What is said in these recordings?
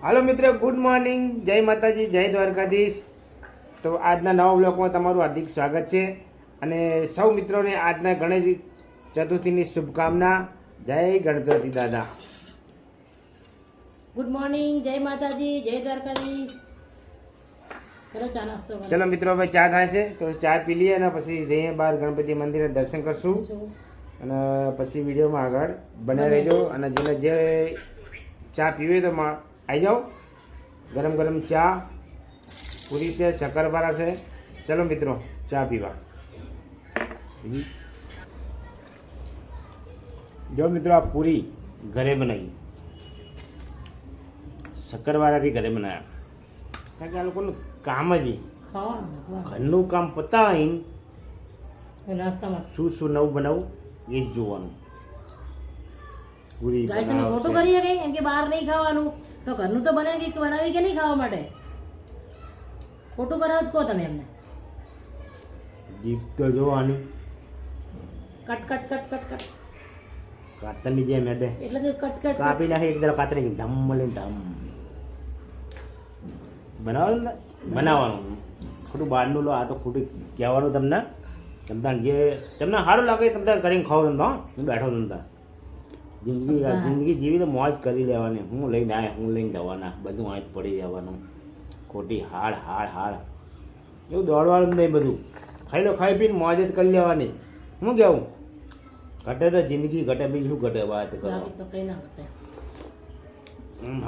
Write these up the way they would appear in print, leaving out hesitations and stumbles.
હાલો મિત્રો, good morning, જય માતાજી, જય દ્વારકાધીશ. તો આજના નવા બ્લોગમાં તમારું હાર્દિક સ્વાગત છે. અને સૌ મિત્રોને આજના ગણેશ ચતુર્થીની શુભકામના. જય ગણપતિ દાદા. ગુડ મોર્નિંગ, જય માતાજી, જય દ્વારકાધીશ. ચલો ચા નાસ્તો કરો. ચલો મિત્રો, હવે ચા થાય છે તો ચા પી લઈએ અને પછી જઈએ બહાર ગણપતિ મંદિરે દર્શન કરશું. અને પછી વિડીયોમાં આગળ બને રહેજો. અને જેને જે ચા પીવી તો આવી જાઓ. ગરમ ગરમ ચા, પૂરી છે, શક્કરપારા છે. ચલો મિત્રો, ચા પીવા. જો મિત્રો, આ પૂરી ઘરે બનાવી, શક્કરપારા બી ઘરે બનાવ્યા. કારણ કે આ લોકોનું કામ જ ઘરનું કામ પતાવીને નાસ્તામાં શું નવું બનાવું એ જ જોવાનું. પૂરી ખોટું કરીએ કે એમ કે બહાર નહીં ખાવાનું, તો ઘરનું તો બનાવી કે નહીં ખાવા માટે ખોટું કરાવ કહો તમે એમને. જીપ તો જોવાની કટ કટ કટ કટ કટ કાતરની જેમ હેડે એટલે કે કટ કટ કાપી નાખે એક દર કાતરી ઢમ મળે ઢમ બનાવવાનું ને બનાવવાનું. ખોટું બહારનું લો, આ તો ખોટું કહેવાનું તમને. તમતાર જે તમને સારું લાગે તમતાર કરીને ખાઓ. તમે હું બેઠો તમતાર જિંદગી જીવી તો મોજ કરી લેવાની. હું લઈને આવ્યા, હું લઈને જવાના, બધું અહીં જ પડી જવાનું. ખોટી હાડ હાડ હાડ એવું દોડવાનું નહીં. બધું ખાઈ લો, ખાઈ પીને મોજ જ કરી લેવાની. હું કેવું ઘટે તો જિંદગી ઘટે, બીજું શું ઘટે? વાત કરો તો કઈ ના ઘટે.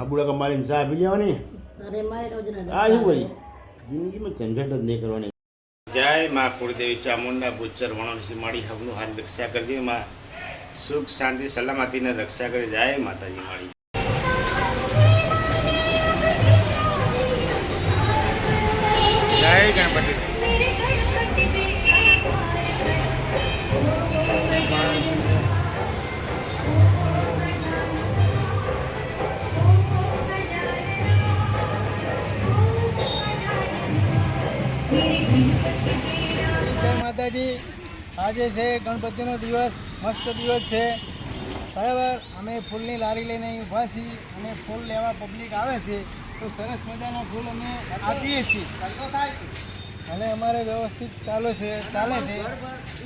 હબુડા કમાડીને ચા પી લેવાની. અરે મારે રોજ હા શું ભાઈ, જિંદગીમાં ઝંઝટ જ નહીં કરવાની. જય મા કુળદેવી ચામુંડા બુચ્ચર વણોસી માળી હબનું હાથ રક્ષા કરજે. માં સુખ શાંતિ સલામતીને રક્ષા કરી. જય માતાજી માળી. જય ગણપતિ. માતાજી, આજે છે ગણપતિનો દિવસ, મસ્ત દિવસ છે બરાબર. અમે ફૂલની લારી લઈને અહીં ઊભા છીએ અને ફૂલ લેવા પબ્લિક આવે છે તો સરસ મજાના ફૂલ અમે આપીએ છીએ અને અમારે વ્યવસ્થિત ચાલે છે.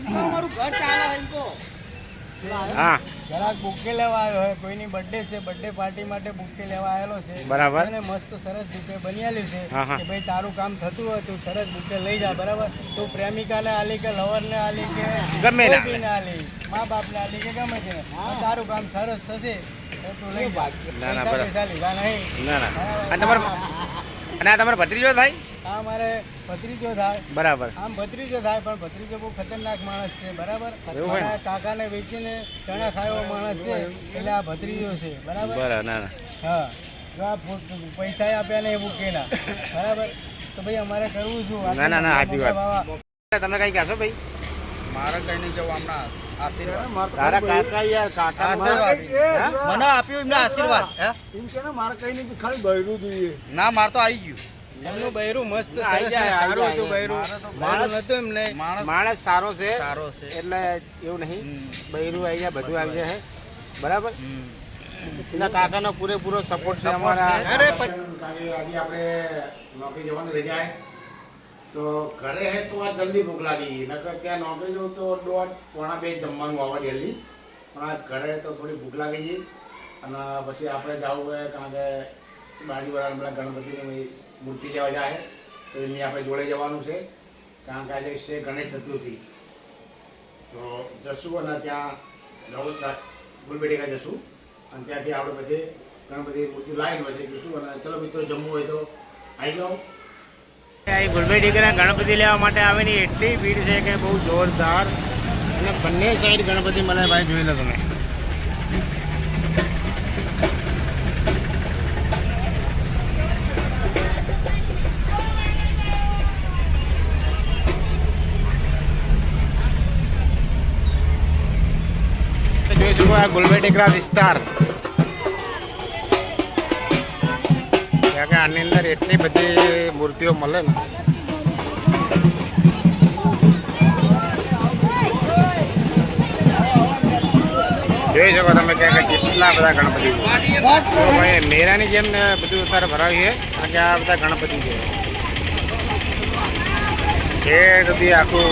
અમારું ઘર ચાલે. હા, જરાક બુકે લેવા આવ્યો હોય, કોઈની બર્થડે છે, બર્થડે પાર્ટી માટે બુકે લેવા આવેલો છે. બરાબર. અને મસ્ત સરસ બુકે બની આલ્યું છે હા, હા. કે ભાઈ તારું કામ થતું હોય તું સરસ બુકે લઈ જા બરાબર. તું પ્રેમિકાને આલી કે લવરને આલી કે ગમે ના કોઈને આલી, મા બાપને આલી કે ગમે તેને, તારું કામ સરસ થશે તો તું લઈ જા. ના, પૈસા બરાબર. પૈસા લીધા નહીં. ના ના. અને આ તમારો ભત્રીજો થાય? આ મારે ભત્રીજો થાય. બરાબર. આમ ભત્રીજો થાય પણ ભત્રીજો બહુ ખતરનાક માણસ છે બરાબર. એવું હોય ને? મારા કાકાને વેચીને ચણા ખાયો માણસ છે એટલે આ ભત્રીજો છે બરાબર. બરાબર. ના ના. હા, જો આ પૈસા આપ્યા ને એવું કે ના બરાબર. તો ભાઈ અમારે કરવું શું? ના ના ના, સાચી વાત. બાવા તમે કઈ કહેશો ભાઈ? મારે કઈ નહીં જવું હમણાં. આશીર્વાદ તારા કાકા યાર, કાકા મને આપ્યું એમને આશીર્વાદ. મારે કઈ નહીં, ખાલી બૈરું જોઈએ. ના, મારે તો આવી ગયું. એમનું બૈરું મસ્ત આઈ જાય, આઈ સારું જાય. હતું બૈરું. માણસ નતું એમને માણસ સારો છે, સારો છે. એટલે એવું નહીં. બૈરું આવી જાય, બધું આવી જાય. બરાબર. એના કાકાનો પૂરેપૂરો સપોર્ટ છે અમારા. અરે આજે આપણે નોકરી જવાનું રહી જાય તો ઘરે હે તો આ જલ્દી ભૂખ લાગી. નકર ત્યાં નોકરી જવું તો 1:30-2 જમવાનું આવે જલ્દી. પણ આ ઘરે તો થોડી ભૂખ લાગી ગઈ અને પછી આપણે જવું હોય કારણ કે બાજુવાળા પેલા ગણપતિની મૂર્તિ લેવા જાય તો એમની આપણે જોડે જવાનું છે. કારણ કે આજે છે ગણેશ ચતુર્થી. તો જશું અને ત્યાં નવું ગુલબેટીકા જશું અને ત્યાંથી આપણે પછી ગણપતિ મૂર્તિ લાવીને પછી જશું. અને ચલો મિત્રો, જમવું હોય તો આવી જાઓ. અહીં ગુલબેટીકાના ગણપતિ લેવા માટે આવેલી એટલી ભીડ છે કે બહુ જોરદાર. અને બંને સાઈડ ગણપતિ મળે ભાઈ, જોઈ લો તમે. જોઈ જુઓ આ ગુલબેટીકા વિસ્તાર. કારણ કે આની અંદર એટલી બધી મૂર્તિઓ મળે ને. જોઈ શકો તમે કે કેટલા બધા ગણપતિ છે. તો ભાઈ મેરાની જેમ ને બધું અત્યારે ભરાવ્યું છે કારણ કે આ બધા ગણપતિ છે. એ સુધી આખું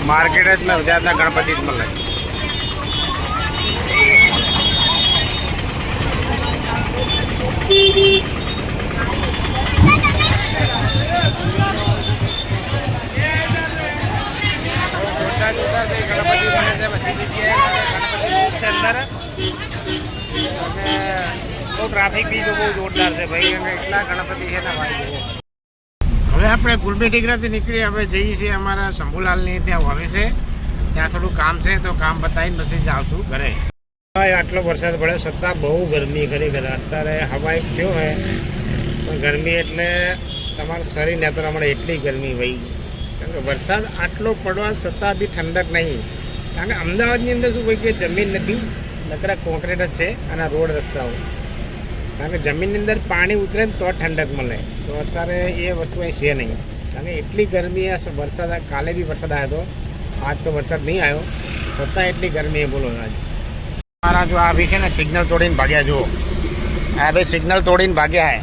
માર્કેટ જ મેં ગુજરાતના ગણપતિ જ મળે. ગણપતિ બને છે બધી જગ્યાએ ગણપતિ છે અંદર. અને બહુ ટ્રાફિક બી બહુ જોરદાર છે ભાઈ અને એટલા ગણપતિ છે ને ભાઈ. હવે આપણે કુલબી ટીકરાથી નીકળી હવે જઈએ છીએ અમારા શંભુલાલની ત્યાં આવે છે. ત્યાં થોડું કામ છે તો કામ બતાવીને પછી જ આવશું ઘરે. આટલો વરસાદ પડ્યો છતાં બહુ ગરમી ખરેખર. અત્યારે હવા એક થયો હોય પણ ગરમી એટલે તમારા શરીર નેતરા મળે એટલી ગરમી ભાઈ. કારણ કે વરસાદ આટલો પડવા છતાં બી ઠંડક નહીં. કારણ કે અમદાવાદની અંદર શું હોય કે જમીન નથી, નકરા કોન્ક્રીટ જ છે અને રોડ રસ્તાઓ. કારણ કે જમીનની અંદર પાણી ઉતરે ને તો ઠંડક મળે. તો અત્યારે એ વસ્તુ અહીં છે નહીં. કારણ કે એટલી ગરમી વરસાદ કાલે બી વરસાદ આવ્યો હતો, આજ તો વરસાદ નહીં આવ્યો છતાં એટલી ગરમી એ બોલો. આજ મારા જો આ બી છે ને સિગ્નલ તોડીને ભાગ્યા જુઓ. આ ભાઈ સિગ્નલ તોડીને ભાગ્યા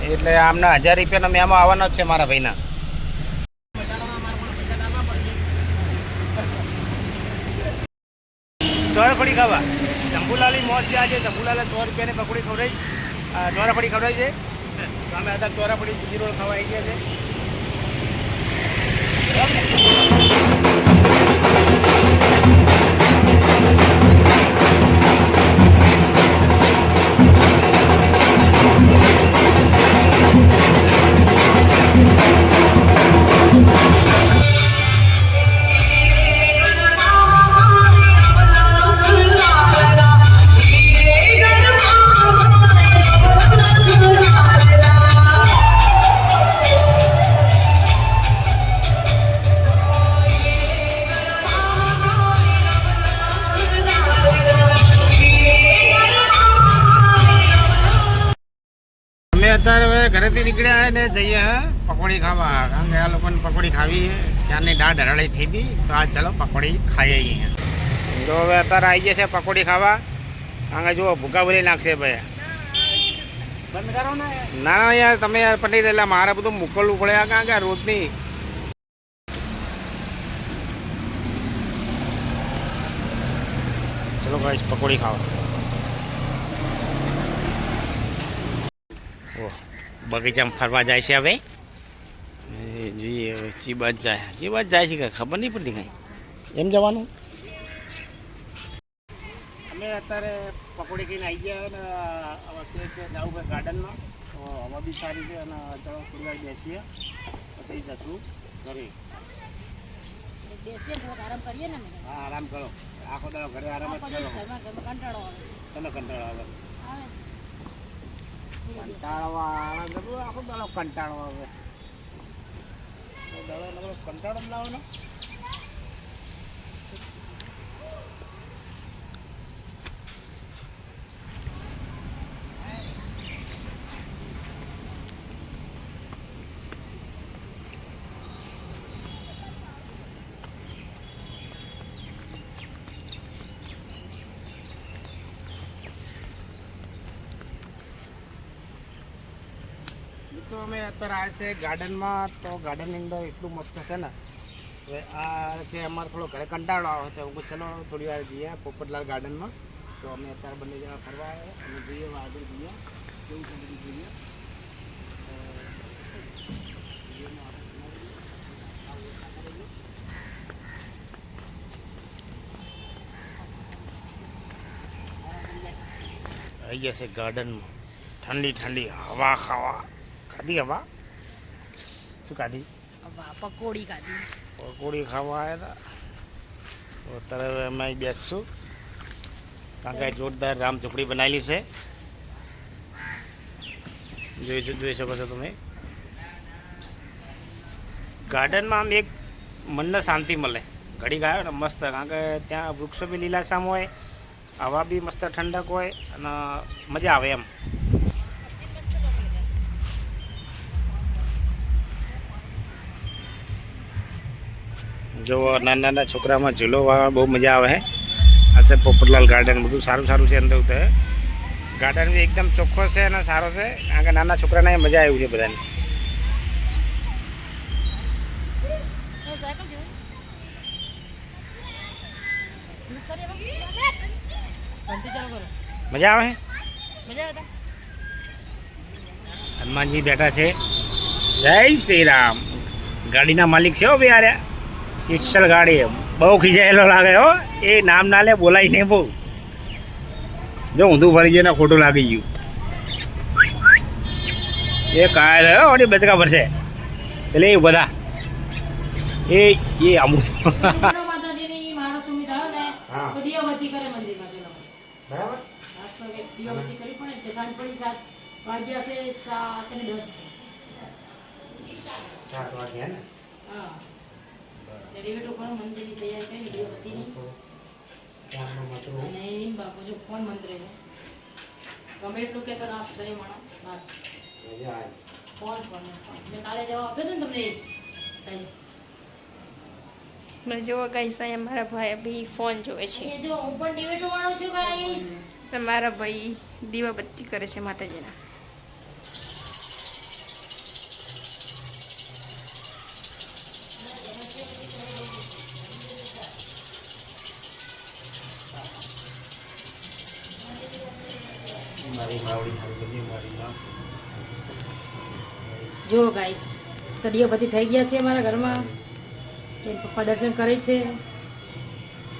હે એટલે આમને 1000 રૂપિયાનો મેમો આવવાનો જ છે મારા ભાઈના. ચોરાફળી ખાવા શંભુલાલની મોજ છે આજે. શંભુલાલે 100 રૂપિયાની પકોડી ખવડાવી, ચોરાફળી ખવડાવી છે. તો અમે અત્યારે ચોરાફળી સૂજી રોલ ખાવા આવી ગયા છે. અત્યારે હવે ઘરેથી નીકળ્યા ને જઈએ પકોડી ખાવા. કારણ કે આ લોકોને પકોડી ખાવી છે. ક્યારની દાળ ઢરાળી થઈ હતી તો આ ચાલો પકોડી ખાઈ આવીએ. તો હવે અત્યારે આવી ગયા છે પકોડી ખાવા. કારણ કે જુઓ ભૂકા ભરી નાખશે ભાઈ. બંધ કરો ને. ના યાર તમે યાર પટી એટલે મારે બધું મોકલવું પડે. કારણ કે રોજની ચલો ભાઈ પકોડી ખાવા. બગીચામાં ફરવા જાય છે હવે. જોઈએ હવે ચી બાજ જાય છે કે ખબર નહીં પડતી કાંઈ. એમ જવાનું. અમે અત્યારે પકોડી ખાઈને આવી ગયા અને હવે જવું હોય ગાર્ડનમાં. તો હવા બી સારી છે અને ચાલો થોડી વાર બેસીએ પછી જશું ઘરે. બેસીએ થોડોક આરામ કરીએ ને. હા આરામ કરો. આખો દાડો ઘરે આરામ જ કરો. કંટાળો આવે છે. તમે કંટાળો આવે. આવે કંટાળો આખો દાડો કંટાળો આવે. કંટાળો જ લાવવાનો. તો અમે અત્યારે આવ્યા છે ગાર્ડનમાં. તો ગાર્ડનની અંદર એટલું મસ્ત છે ને હવે આ કે અમારે થોડો ઘરે કંટાળો આવે તો હું ચલો થોડી વાર જઈએ પોપટલાલ ગાર્ડનમાં. તો અમે અત્યારે બંને જણા ફરવા આવ્યા અને જઈએ આગળ જઈએ કેવું છે બધું જોઈએ. આવી ગયા છે ગાર્ડનમાં. ઠંડી ઠંડી હવા ખાવા. ખાધી હવા શું ખાધી? પકોડી ખાધી. પકોડી ખાવા આવ્યા હતા. તો અત્યારે અમે અહીં બેસશું કારણ કે જોરદાર રામ ઝૂંપડી બનાવેલી છે. જોઈ શકો છો તમે. ગાર્ડનમાં આમ એક મનને શાંતિ મળે. ઘડી ગાયો ને મસ્ત. કારણ કે ત્યાં વૃક્ષો બી લીલાછામ હોય, હવા બી મસ્ત ઠંડક હોય અને મજા આવે એમ. જો નાના નાના છોકરામાં ઝૂલો વાળવા બહુ મજા આવે છે. આ આ છે પોપટલાલ ગાર્ડન, બધું સારું સારું છે અંદર ઉતરે. ગાર્ડન બી એકદમ ચોખ્ખો છે અને સારો છે, કારણ કે નાના છોકરાને મજા આવી છે બધાને. મજા આવે. હનુમાનજી બેઠા છે. જય શ્રી રામ. ગાડીના માલિક છે હો બે આર્યા. સ્પેશિયલ ગાડી બહુ ખીજાયેલો લાગે હો. એ નામ ના લે, બોલાય નહીં બહુ. જો ઊંધું ફરી ગયું ને ખોટું લાગી ગયું. એ કાય થયો ઓડી બચકા ભરશે એટલે એ બધા એ અમુક માતાજીની મારો સુમિત આવ્યો ને હા. તો દિયાબત્તી કરે મંદિરમાં. ચલો બરાબર. નાસ્તો કે દિયાબત્તી કરી પણ તે સાંજ પડી 7 વાગ્યા છે 7:10. 7 વાગ્યા ને. હા એટલે રેવેટો કરો મંદિરની તૈયારી કરી દિયાબત્તીની. અને એમ બાપુ જો ફોન મંત્રે છે ગમે એટલું કે તો નાશ કરે માણો નાશ મજા આવે. ફોન મેં કાલે જવાબ આપ્યો હતો ને તમને એ જ કહીશ. મને જોવો ગાઈસ અહીંયા મારા ભાઈ બી ફોન જોવે છે એ જો હું પણ ડિબેટો વાળો છું ગાઈસ. અને મારા ભાઈ દીવાબત્તી કરે છે માતાજીના. મારી માવડી સારું કરજે મારી માં. જો ગાઈસ તો દિયાબત્તી થઈ ગયા છે અમારા ઘરમાં. એ પપ્પા દર્શન કરે છે,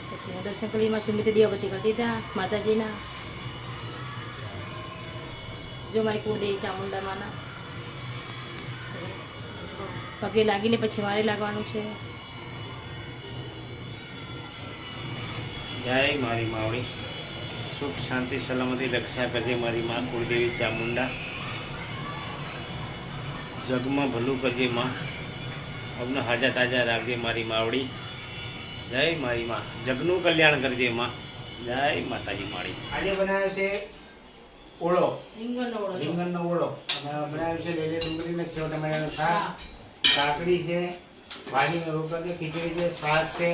પછી હું દર્શન કરી માં સુમિત દિયાબત્તી કરતી હતા માતાજીના. જો મારી કુળદેવી ચામુંડામાના પગે લાગીને પછી મારે લાગવાનું છે. જય મારી માવડી. સુખ શાંતિ સલામતી રક્ષા કરજે મારી માં કુળદેવી ચામુંડા. જગમાં ભલું કરજે માં. અમને હાજા તાજા રાખજે મારી માવડી. જય મારી માં. જગનું કલ્યાણ કરજે માં. જય માતાજી માળી. આજે બનાવ્યો છે ઓળો, રીંગણનો ઓળો જો. રીંગણનો ઓળો. અને બનાવ્યો છે લીલી ડુંગળીને સેવ ટમેટાનું શાક, કાકડી છે, ભાજીનો રોટલો છે, ખીચડી છે, છાશ છે.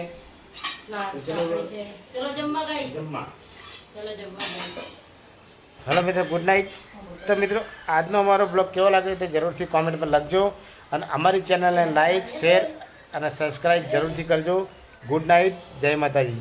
લાડ ચલો. સાંભળે છે. ચલો જમવા ગાઈસ. જમવા. ચલો જમવા ગાઈસ. હેલો મિત્રો, ગુડ નાઇટ. તો મિત્રો આજનો અમારો બ્લોગ કેવો લાગ્યો તો જરૂરથી કોમેન્ટ પર લખજો. અને અમારી ચેનલને લાઈક, શેર અને સબસ્ક્રાઈબ જરૂરથી કરજો. Good night. જય માતાજી.